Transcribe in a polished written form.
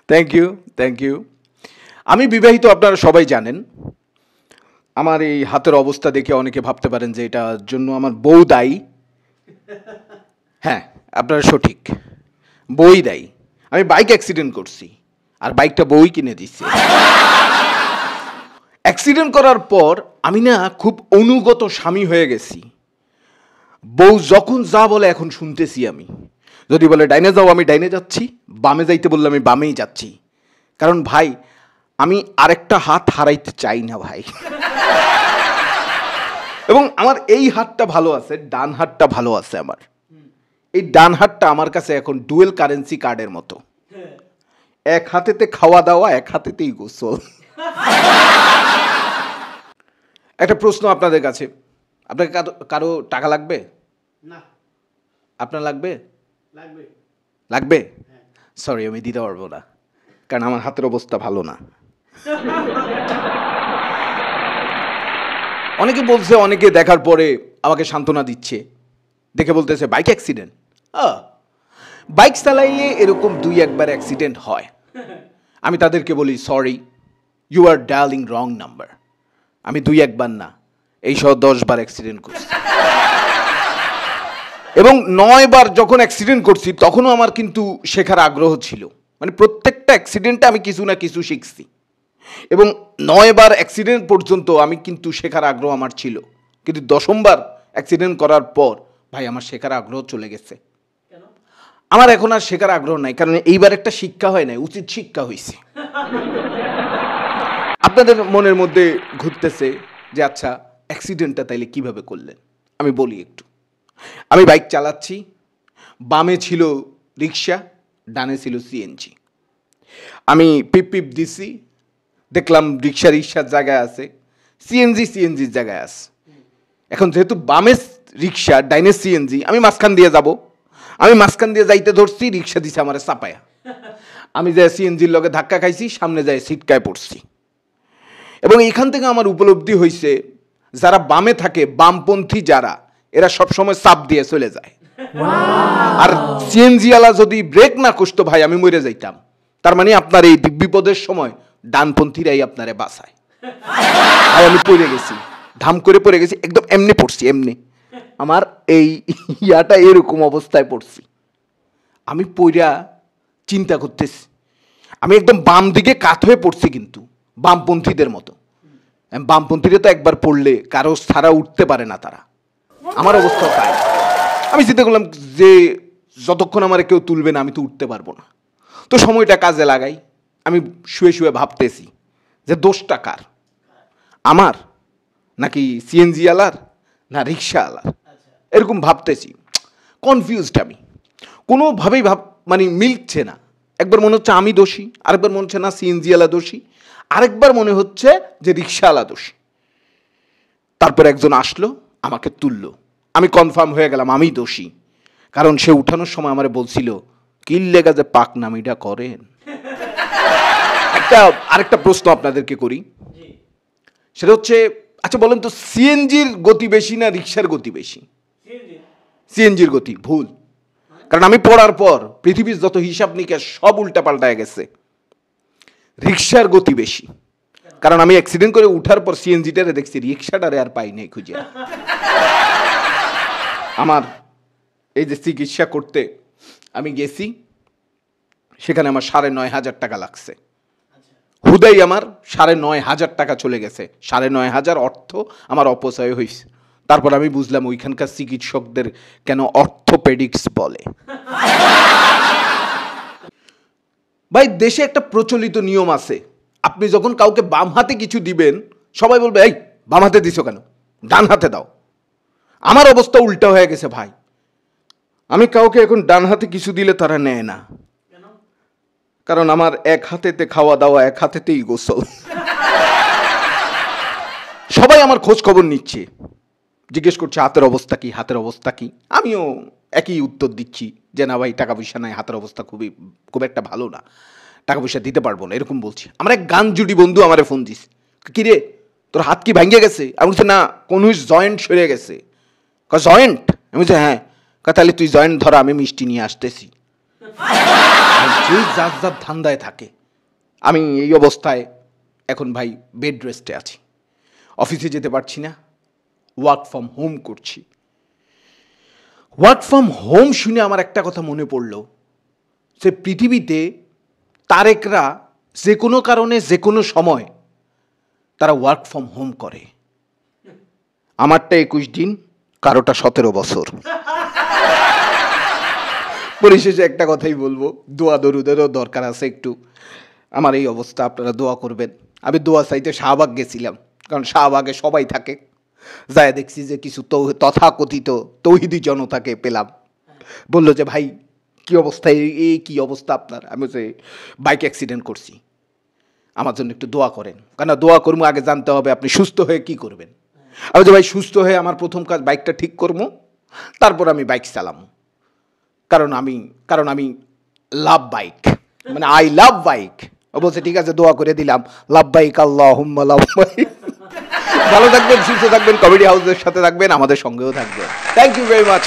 Thank you, thank you. আমি বিবাহিত, আপনারা সবাই জানেন। আমার এই হাতের অবস্থা দেখে অনেকে ভাবতে পারেন যে এটার জন্য আমার বউ দায়ী। হ্যাঁ, আপনারা সঠিক, বউই দায়ী। আমি বাইক অ্যাক্সিডেন্ট করছি, আর বাইকটা বউই কিনে দিচ্ছে। অ্যাক্সিডেন্ট করার পর আমি না খুব অনুগত স্বামী হয়ে গেছি। বউ যখন যা বলে এখন শুনতেছি আমি। যদি বলে ডাইনে যাও, আমি ডাইনে যাচ্ছি। বামে যাইতে বললে আমি বামেই যাচ্ছি। কারণ ভাই, আমি আরেকটা হাত হারাইতে চাই না ভাই। এবং আমার এই হাতটা ভালো আছে, ডান হাতটা ভালো আছে আমার। এই ডান হাতটা আমার কাছে এখন ডুয়েল কারেন্সি কার্ডের মতো। এক হাতেতে খাওয়া দাওয়া, এক হাতেতেই গোসল। একটা প্রশ্ন আপনাদের কাছে, আপনাকে কারো টাকা লাগবে? না। আপনার লাগবে? লাগবে। লাগবে? সরি, আমি দিতে পারবো না, কারণ আমার হাতের অবস্থা ভালো না। অনেকে বলছে, অনেকে দেখার পরে আমাকে সান্ত্বনা দিচ্ছে, দেখে বলতেছে বাইক অ্যাক্সিডেন্ট। বাইক চালাইলে এরকম 2-1 বার অ্যাক্সিডেন্ট হয়। আমি তাদেরকে বলি sorry, you are dialing wrong number. আমি 2-1 বার না, এই সহ 10 বার অ্যাক্সিডেন্ট করছি। এবং 9 বার যখন অ্যাক্সিডেন্ট করছি তখনও আমার কিন্তু শেখার আগ্রহ ছিল। মানে প্রত্যেকটা অ্যাক্সিডেন্টে আমি কিছু না কিছু শিখছি। এবং 9 বার অ্যাক্সিডেন্ট পর্যন্ত আমি কিন্তু শেখার আগ্রহ আমার ছিল। কিন্তু 10ম বার অ্যাক্সিডেন্ট করার পর ভাই আমার শেখার আগ্রহ চলে গেছে। আমার এখন আর শেখার আগ্রহ নাই, কারণ এইবার একটা শিক্ষা হয় নাই, উচিত শিক্ষা হয়েছে। আপনাদের মনের মধ্যে ঘুরতেছে যে আচ্ছা, অ্যাক্সিডেন্টটা তাইলে কিভাবে করলেন? আমি বলি একটু। আমি বাইক চালাচ্ছি, বামে ছিল রিক্সা, ডানে ছিল সিএনজি। আমি পিপ পিপ দিছি, দেখলাম রিক্সার জায়গায় আছে, সিএনজির জায়গায় আছে। এখন যেহেতু বামে রিক্সা, ডাইনে সিএনজি, আমি মাঝখান দিয়ে যাব। আমি মাঝখান দিয়ে যাইতে ধরছি, রিক্সা দিছে আমার চাপায়া। আমি যাই সিএনজির লগে ধাক্কা খাইছি, সামনে যাই সিটকায় পড়ছি। এবং এখান থেকে আমার উপলব্ধি হয়েছে, যারা বামে থাকে, বামপন্থী যারা, এরা সবসময় চাপ দিয়ে চলে যায়। আর সিএনজি আলা যদি ব্রেক না কষতো ভাই, আমি মরে যাইতাম। তার মানে আপনার এই বিপদের সময় ডানপন্থীরাই আপনারে বাঁচায়। ভাই আমি পড়ে গেছি, ধাম করে পড়ে গেছি, একদম এমনি পড়ছি, এমনি আমার এই ইয়াটা এরকম অবস্থায় পড়ছি। আমি পইরা চিন্তা করতেছি, আমি একদম বাম দিকে কাত হয়ে পড়ছি, কিন্তু বামপন্থীদের মতো। বামপন্থীরা তো একবার পড়লে কারো ছাড়া উঠতে পারে না তারা। আমার অবস্থা তাই। আমি চিন্তা করলাম যে যতক্ষণ আমার কেউ তুলবে না আমি তো উঠতে পারবো না। তো সময়টা কাজে লাগাই। আমি শুয়ে শুয়ে ভাবতেছি যে দোষটা কার, আমার নাকি সিএনজি আলার না রিক্সা আলার, এরকম ভাবতেছি। কনফিউজড আমি, কোনোভাবেই মানে মিলছে না। একবার মনে হচ্ছে আমি দোষী, আরেকবার মনে হচ্ছে না সিএনজি আলা দোষী, আরেকবার মনে হচ্ছে যে রিক্সাওয়ালা দোষী। তারপর একজন আসলো, আমাকে তুললো, আমি কনফার্ম হয়ে গেলাম আমি দোষী। কারণ সে উঠানোর সময় আমারে বলছিল, কিল্লেগা যে পাক নামিটা করেন। আরেকটা প্রশ্ন আপনাদেরকে করি, সেটা হচ্ছে আচ্ছা বলেন তো, সিএনজির গতি বেশি না রিক্সার গতি বেশি? সিএনজির গতি ভুল। কারণ আমি পড়ার পর পৃথিবীর যত হিসাব নিকাশ সব উল্টা পাল্টায় গেছে। রিক্সার গতি বেশি। কারণ আমি অ্যাক্সিডেন্ট করে উঠার পর সিএনজিটারে দেখছি, রিক্সাটারে আর পাই নাই খুঁজে। আমার এই যে চিকিৎসা করতে আমি গেছি, সেখানে আমার 9,500 টাকা লাগছে। হুদাই আমার 9,500 টাকা চলে গেছে। 9,500 অর্থ আমার অপচয় হয়েছে। তারপর আমি বুঝলাম ওইখানকার চিকিৎসকদের কেন অর্থোপেডিক্স বলে। ভাই দেশে একটা প্রচলিত নিয়ম আছে, আপনি যখন কাউকে বাম হাতে কিছু দিবেন সবাই বলবে এই বাম হাতে দিছো কেন, ডান হাতে দাও। আমার অবস্থা উল্টা হয়ে গেছে ভাই। আমি কাউকে এখন ডান হাতে কিছু দিলে তারা নেয় না, কারণ আমার এক হাতেতে খাওয়া দাওয়া, এক হাতেতেই গোসল। সবাই আমার খোঁজ খবর নিচ্ছে, জিজ্ঞেস করছে হাতের অবস্থা কি, হাতের অবস্থা কি। আমিও একই উত্তর দিচ্ছি যে না ভাই, টাকা পয়সা নাই, হাতের অবস্থা খুব একটা ভালো না, টাকা পয়সা দিতে পারবো না, এরকম বলছি। আমার এক গান জুড়ি বন্ধু আমারে ফোন দিস, কি রে তোর হাত কি ভেঙে গেছে? আমি বলছি না, কোন জয়েন্ট সরে গেছে। জয়েন্ট? আমি বলছি হ্যাঁ। তাহলে তুই জয়েন্ট ধরা, আমি মিষ্টি নিয়ে আসতেছি। যে যার যার ধান্দায় থাকে। আমি এই অবস্থায় এখন ভাই বেড রেস্টে আছি, অফিসে যেতে পারছি না, ওয়ার্ক ফ্রম হোম করছি। ওয়ার্ক ফ্রম হোম শুনে আমার একটা কথা মনে পড়ল, সে পৃথিবীতে তারেকরা যে কোনো কারণে যে কোনো সময় তারা ওয়ার্ক ফ্রম হোম করে। আমারটা 21 দিন, কারোটা 17 বছর। পরিশেষে একটা কথাই বলবো, দোয়া দরুদেরও দরকার আছে একটু। আমার এই অবস্থা, আপনারা দোয়া করবেন। আমি দোয়া চাইতে শাহবাগ গেছিলাম, কারণ শাহবাগে সবাই থাকে। যায় দেখছি যে কিছু তথাকথিত তৌহিদি জনতাকে পেলাম। বললো যে ভাই কী অবস্থা, এই কী অবস্থা আপনার? আমি যে বাইক অ্যাক্সিডেন্ট করছি, আমার জন্য একটু দোয়া করেন, কেন দোয়া করবো আগে জানতে হবে আপনি সুস্থ হয়ে কি করবেন। আমি যে ভাই সুস্থ হয়ে আমার প্রথম কাজ বাইকটা ঠিক করবো, তারপর আমি বাইক চালামো। কারণ আমি লাভ বাইক, মানে আই লাভ বাইক। ও বলছে ঠিক আছে দোয়া করে দিলাম, লাভ বাইক আল্লাহুম্মা লাভ বাইক। ভালো থাকবেন, সুস্থ থাকবেন, কমেডি হাউসের সাথে থাকবেন, আমাদের সঙ্গেও থাকবেন। Thank you very much.